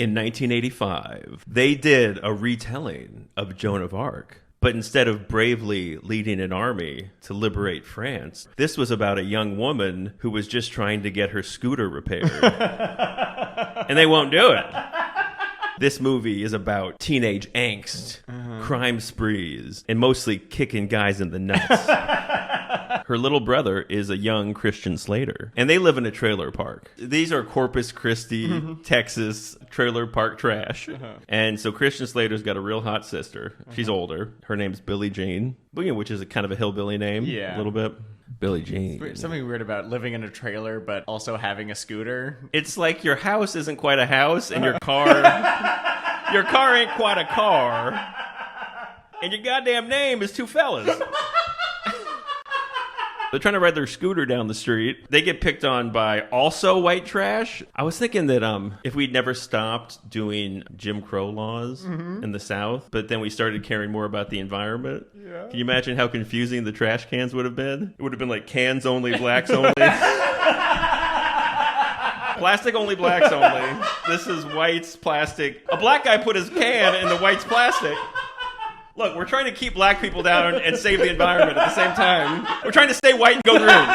In 1985, they did a retelling of Joan of Arc. But instead of bravely leading an army to liberate France, this was about a young woman who was just trying to get her scooter repaired. And they won't do it. This movie is about teenage angst, crime sprees, and mostly kicking guys in the nuts. Her little brother is a young Christian Slater, and they live in a trailer park. These are Corpus Christi, Texas trailer park trash. And so Christian Slater's got a real hot sister. She's older. Her name's Billie Jean, which is a kind of a hillbilly name, a little bit. Billie Jean. Something weird about living in a trailer, but also having a scooter. It's like your house isn't quite a house, and your car ain't quite a car, and your goddamn name is two fellas. They're trying to ride their scooter down the street. They get picked on by also white trash. I was thinking that if we'd never stopped doing Jim Crow laws in the South, but then we started caring more about the environment, can you imagine how confusing the trash cans would have been? It would have been like cans only, blacks only. Plastic only, blacks only. This is whites, plastic. A black guy put his can in the white's plastic. Look, we're trying to keep black people down and save the environment at the same time. We're trying to stay white and go green.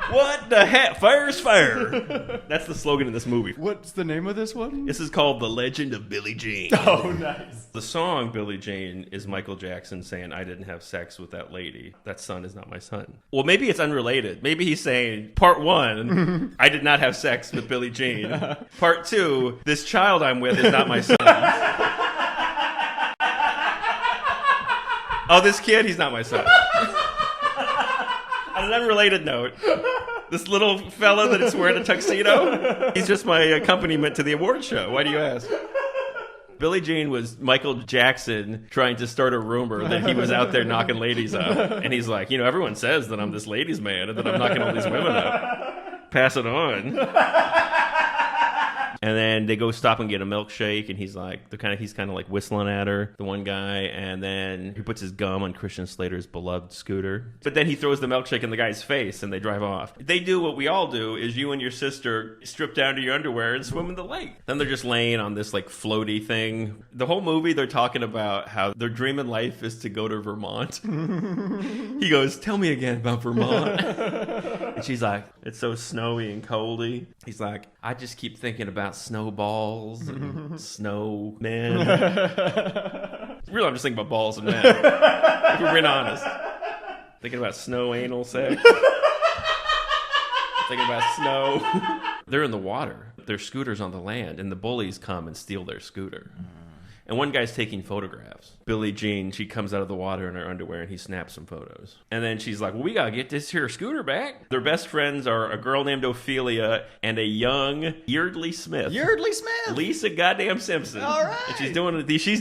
What the heck? Fair is fair. That's the slogan of this movie. What's the name of this one? This is called The Legend of Billie Jean. Oh, nice. The song Billie Jean is Michael Jackson saying, I didn't have sex with that lady. That son is not my son. Well, maybe it's unrelated. Maybe he's saying, part one, I did not have sex with Billie Jean. Part two, this child I'm with is not my son. Oh, this kid, he's not my son. On an unrelated note, this little fella that's wearing a tuxedo, he's just my accompaniment to the award show. Why do you ask? Billie Jean was Michael Jackson trying to start a rumor that he was out there knocking ladies up. And he's like, everyone says that I'm this ladies' man and that I'm knocking all these women up. Pass it on. And then they go stop and get a milkshake, and he's kind of like whistling at her, the one guy, and then he puts his gum on Christian Slater's beloved scooter. But then he throws the milkshake in the guy's face, and they drive off. They do what we all do, is you and your sister strip down to your underwear and swim in the lake. Then they're just laying on this like floaty thing. The whole movie, they're talking about how their dream in life is to go to Vermont. He goes, tell me again about Vermont. And she's like, it's so snowy and coldy. He's like, I just keep thinking about snowballs and snowmen. Really, I'm just thinking about balls and men. If we're being honest. Thinking about snow anal sex. Thinking about snow. They're in the water. Their scooter's on the land, and the bullies come and steal their scooter. And one guy's taking photographs. Billie Jean, she comes out of the water in her underwear and he snaps some photos. And then she's like, well, we gotta get this here scooter back. Their best friends are a girl named Ophelia and a young Yeardley Smith. Yeardley Smith! Lisa goddamn Simpson. All right. And she's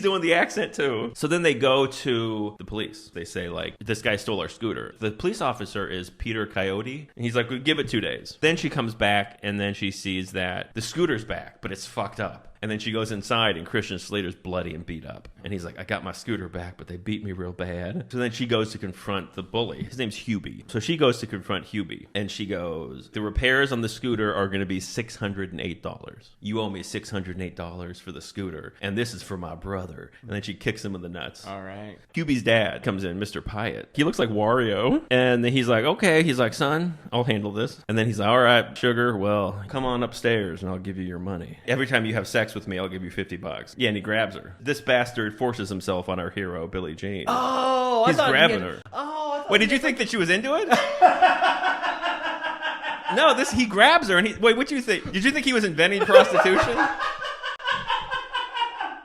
doing the accent too. So then they go to the police. They say like, this guy stole our scooter. The police officer is Peter Coyote. And he's like, well, give it 2 days. Then she comes back and then she sees that the scooter's back, but it's fucked up. And then she goes inside, and Christian Slater's bloody and beat up. And he's like, I got my scooter back, but they beat me real bad. So then she goes to confront the bully. His name's Hubie. So she goes to confront Hubie. And she goes, the repairs on the scooter are going to be $608. You owe me $608 for the scooter. And this is for my brother. And then she kicks him in the nuts. All right. Hubie's dad comes in, Mr. Pyatt. He looks like Wario. And then he's like, okay. He's like, son, I'll handle this. And then he's like, all right, sugar, well, come on upstairs and I'll give you your money. Every time you have sex with me, I'll give you $50. Yeah, and he grabs her. This bastard forces himself on our hero, Billie Jean. Oh, he's grabbing her. Oh, wait, did you think that she was into it? No, he grabs her and wait, what do you think? Did you think he was inventing prostitution?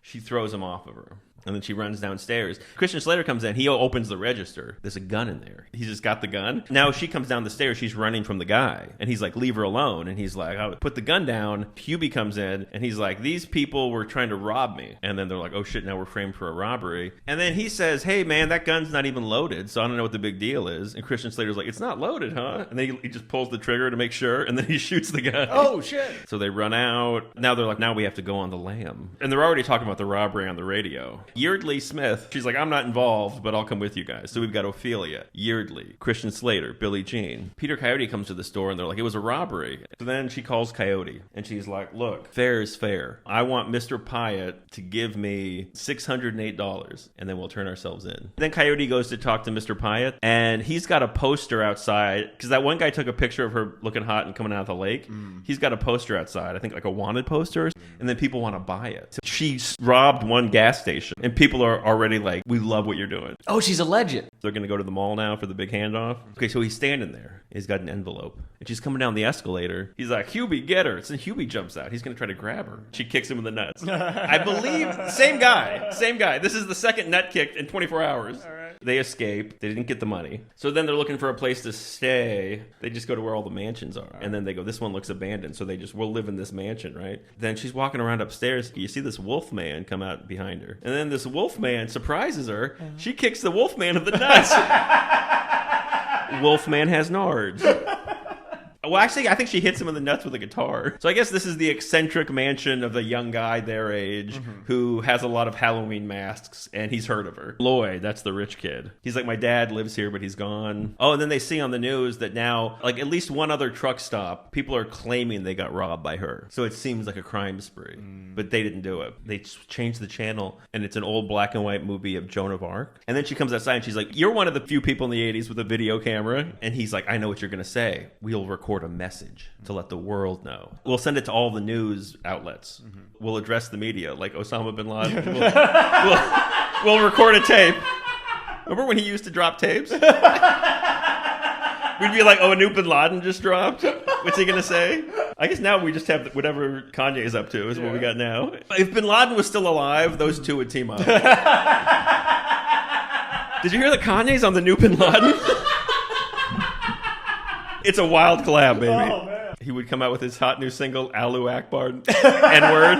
She throws him off of her. And then she runs downstairs. Christian Slater comes in. He opens the register. There's a gun in there. He's just got the gun. Now she comes down the stairs. She's running from the guy. And he's like, leave her alone. And he's like, I'll put the gun down. Hubie comes in. And he's like, these people were trying to rob me. And then they're like, oh shit, now we're framed for a robbery. And then he says, hey man, that gun's not even loaded. So I don't know what the big deal is. And Christian Slater's like, it's not loaded, huh? And then he just pulls the trigger to make sure. And then he shoots the gun. Oh shit. So they run out. Now they're like, now we have to go on the lam. And they're already talking about the robbery on the radio. Yeardley Smith. She's like, I'm not involved, but I'll come with you guys. So we've got Ophelia, Yeardley, Christian Slater, Billie Jean. Peter Coyote comes to the store and they're like, it was a robbery. So then she calls Coyote and she's like, look, fair is fair. I want Mr. Pyatt to give me $608 and then we'll turn ourselves in. Then Coyote goes to talk to Mr. Pyatt and he's got a poster outside because that one guy took a picture of her looking hot and coming out of the lake. He's got a poster outside, I think like a wanted poster, and then people want to buy it. So she robbed one gas station and people are already like, we love what you're doing. Oh, she's a legend. They're going to go to the mall now for the big handoff. Okay, so he's standing there. He's got an envelope. And she's coming down the escalator. He's like, Hubie, get her. So Hubie jumps out. He's going to try to grab her. She kicks him in the nuts. I believe, same guy. This is the second nut kick in 24 hours. All right. They escape. They didn't get the money. So then they're looking for a place to stay. They just go to where all the mansions are. And then they go, this one looks abandoned. So they just, we'll live in this mansion, right? Then she's walking around upstairs. You see this wolf man come out behind her. And then this wolf man surprises her. She kicks the wolf man in the nuts. Wolfman has nards. Well, actually, I think she hits him in the nuts with a guitar. So I guess this is the eccentric mansion of the young guy their age who has a lot of Halloween masks, and he's heard of her. Lloyd, that's the rich kid. He's like, my dad lives here, but he's gone. Oh, and then they see on the news that now, like at least one other truck stop, people are claiming they got robbed by her. So it seems like a crime spree. But they didn't do it. They changed the channel, and it's an old black and white movie of Joan of Arc. And then she comes outside, and she's like, you're one of the few people in the 80s with a video camera. And he's like, I know what you're going to say. We'll record a message to let the world know. We'll send it to all the news outlets. We'll address the media like Osama bin Laden. We'll record a tape. Remember when he used to drop tapes? We'd be like, oh, a new bin Laden just dropped? What's he going to say? I guess now we just have whatever Kanye's up to is what we got now. If bin Laden was still alive, those two would team up. Did you hear that Kanye's on the new bin Laden? It's a wild collab, baby. Oh, man. He would come out with his hot new single, Alu Akbar, N-word.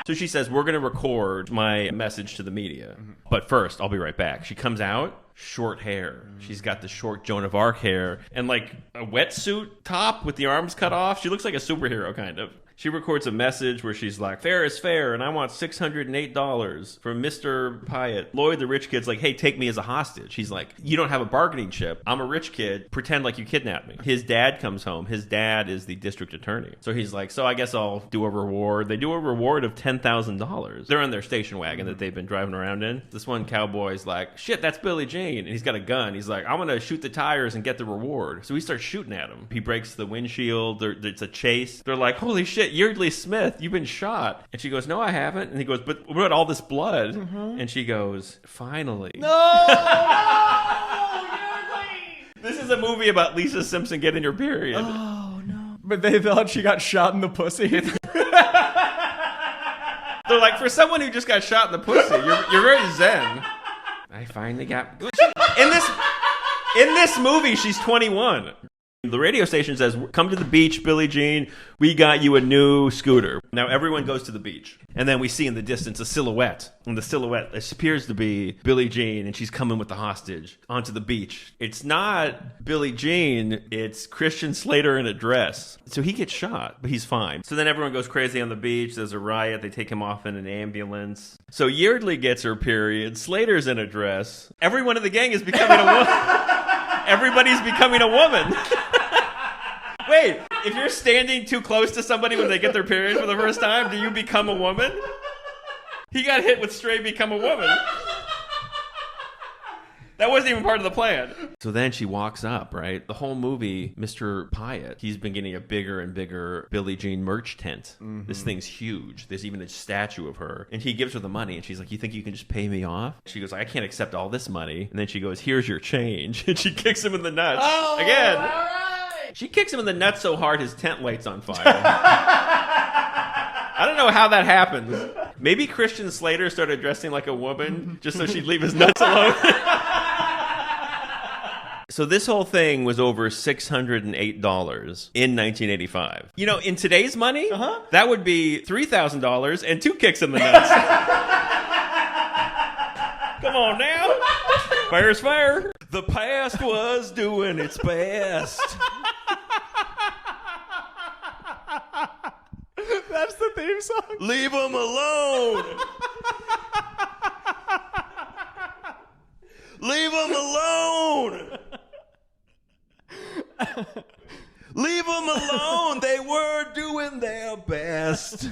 So she says, we're going to record my message to the media. But first, I'll be right back. She comes out, short hair. She's got the short Joan of Arc hair and like a wetsuit top with the arms cut off. She looks like a superhero, kind of. She records a message where she's like, fair is fair, and I want $608 from Mr. Pyatt. Lloyd, the rich kid's like, hey, take me as a hostage. He's like, you don't have a bargaining chip. I'm a rich kid. Pretend like you kidnapped me. His dad comes home. His dad is the district attorney. So he's like, so I guess I'll do a reward. They do a reward of $10,000. They're in their station wagon that they've been driving around in. This one cowboy's like, shit, that's Billie Jean. And he's got a gun. He's like, I'm going to shoot the tires and get the reward. So he starts shooting at him. He breaks the windshield. It's a chase. They're like, holy shit, Yeardley Smith, you've been shot. And she goes, no, I haven't. And he goes, but what about all this blood? And she goes, finally. No! This is a movie about Lisa Simpson getting her period. Oh, no. But they thought she got shot in the pussy. They're like, for someone who just got shot in the pussy, you're very zen. I finally got... In this movie, she's 21. The radio station says, come to the beach, Billie Jean. We got you a new scooter. Now everyone goes to the beach. And then we see in the distance a silhouette. And the silhouette appears to be Billie Jean, and she's coming with the hostage onto the beach. It's not Billie Jean, it's Christian Slater in a dress. So he gets shot, but he's fine. So then everyone goes crazy on the beach. There's a riot. They take him off in an ambulance. So Yeardley gets her period. Slater's in a dress. Everyone in the gang is becoming a woman. Everybody's becoming a woman. Wait, if you're standing too close to somebody when they get their period for the first time, do you become a woman? He got hit with straight become a woman. That wasn't even part of the plan. So then she walks up, right? The whole movie, Mr. Pyatt, he's been getting a bigger and bigger Billie Jean merch tent. This thing's huge. There's even a statue of her. And he gives her the money, and she's like, you think you can just pay me off? She goes, I can't accept all this money. And then she goes, here's your change. And she kicks him in the nuts. Oh, again. All right. She kicks him in the nuts so hard his tent lights on fire. I don't know how that happens. Maybe Christian Slater started dressing like a woman just so she'd leave his nuts alone. So this whole thing was over $608 in 1985. You know, in today's money, that would be $3,000 and 2 kicks in the nuts. Come on now. Fire's fire. The past was doing its best. That's the theme song. Leave them alone. Leave them alone. Leave them alone. They were doing their best.